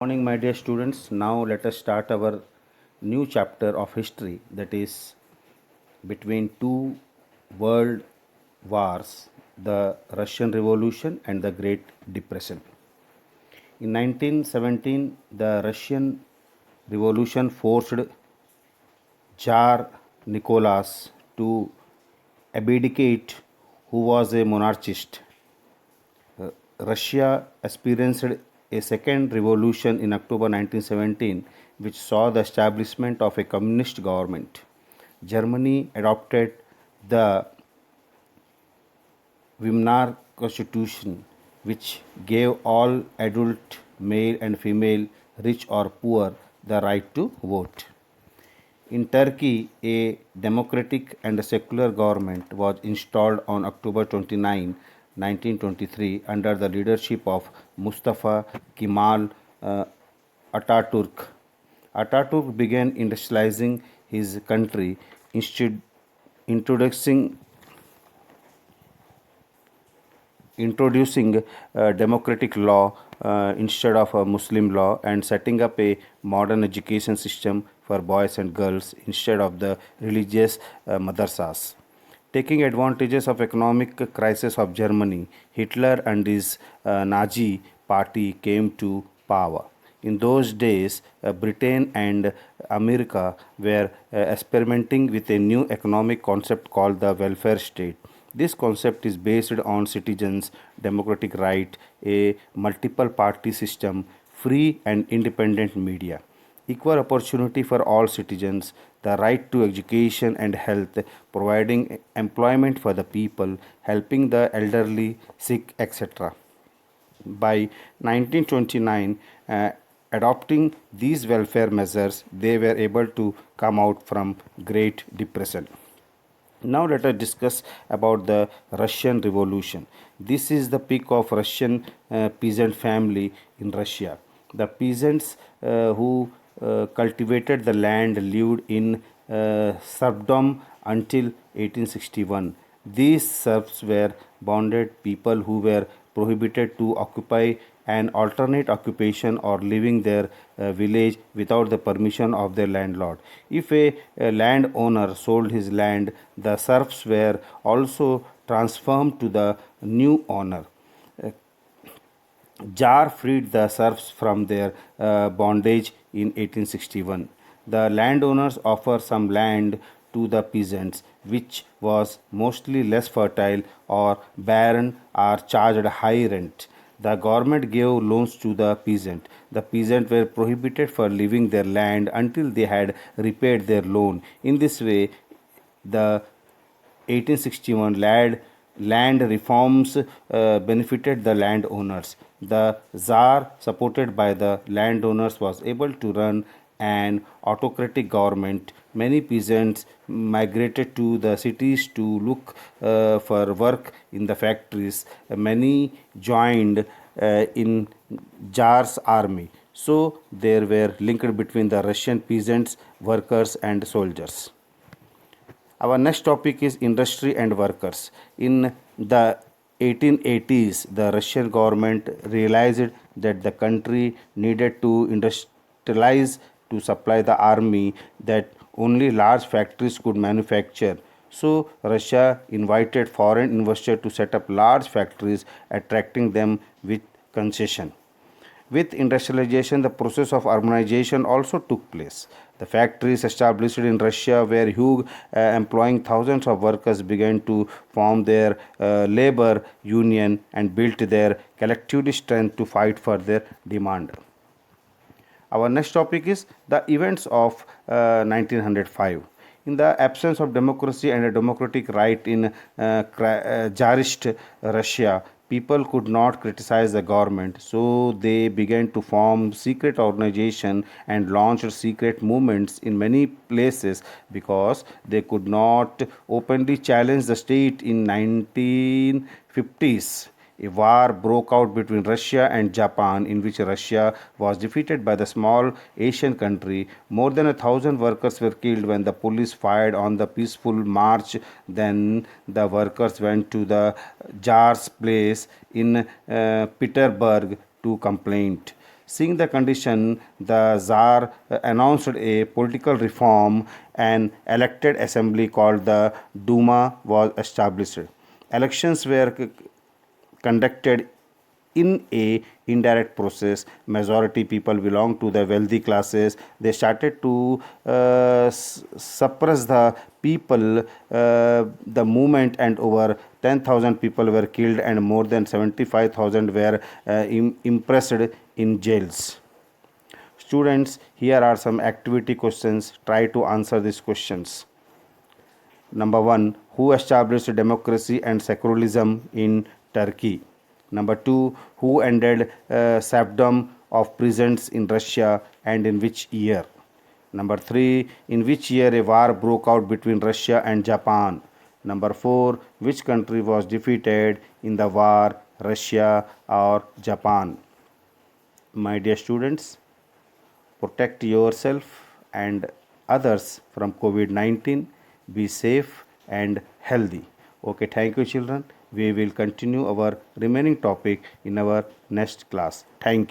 Morning, my dear students. Now let us start our new chapter of history, that is between two world wars, the Russian Revolution and the Great Depression. In 1917, the Russian Revolution forced Tsar Nicholas to abdicate, who was a monarchist. Russia experienced a second revolution in October 1917, which saw the establishment of a communist government. Germany adopted the Weimar Constitution, which gave all adult male and female, rich or poor, the right to vote. In Turkey, a democratic and secular government was installed on October 29, 1923, under the leadership of Mustafa Kemal Ataturk. Ataturk began industrializing his country, instead introducing introducing democratic law instead of a Muslim law, and setting up a modern education system for boys and girls instead of the religious madrasas. Taking advantages of economic crisis of Germany, Hitler and his Nazi party came to power. In those days, Britain and America were experimenting with a new economic concept called the welfare state. This concept is based on citizens' democratic right, a multiple party system, free and independent media, equal opportunity for all citizens, the right to education and health, providing employment for the people, helping the elderly, sick, etc. By 1929, adopting these welfare measures, they were able to come out from Great Depression. Now let us discuss about the Russian Revolution. This is the peak of Russian peasant family in Russia. The peasants who cultivated the land lived in serfdom until 1861. These serfs were bonded people who were prohibited to occupy an alternate occupation or leaving their village without the permission of their landlord. If a landowner sold his land, the serfs were also transferred to the new owner. Jar freed the serfs from their bondage in 1861. The landowners offered some land to the peasants, which was mostly less fertile or barren, or charged high rent. The government gave loans to the peasant. The peasants were prohibited for leaving their land until they had repaid their loan. In this way, the 1861 land reforms benefited the landowners. The Tsar, supported by the landowners, was able to run an autocratic government. Many peasants migrated to the cities to look for work in the factories. Many joined in Tsar's army. So there were linked between the Russian peasants, workers, and soldiers. Our next topic is industry and workers. In the 1880s, the Russian government realized that the country needed to industrialize to supply the army that only large factories could manufacture. So, Russia invited foreign investors to set up large factories, attracting them with concession. With industrialization, the process of urbanization also took place. The factories established in Russia were huge, employing thousands of workers, began to form their labor union and built their collective strength to fight for their demand. Our next topic is the events of 1905. In the absence of democracy and a democratic right in Tsarist Russia, people could not criticize the government, so they began to form secret organization and launched secret movements in many places because they could not openly challenge the state. In 1950s, a war broke out between Russia and Japan, in which Russia was defeated by the small Asian country. More than 1,000 workers were killed when the police fired on the peaceful march. Then the workers went to the Tsar's place in Petersburg to complain. Seeing the condition, the Tsar announced a political reform. An elected assembly called the Duma was established. Elections were conducted in a indirect process. Majority people belong to the wealthy classes. They started to suppress the people, the movement, and over 10,000 people were killed and more than 75,000 were imprisoned in jails. Students, here are some activity questions. Try to answer these questions. Number one, who established democracy and secularism in Turkey? Number two, who ended serfdom of peasants in Russia and in which year? Number three, in which year a war broke out between Russia and Japan? Number four, which country was defeated in the war, Russia or Japan? My dear students, protect yourself and others from COVID 19. Be safe and healthy. Okay, thank you, children. We will continue our remaining topic in our next class. Thank you.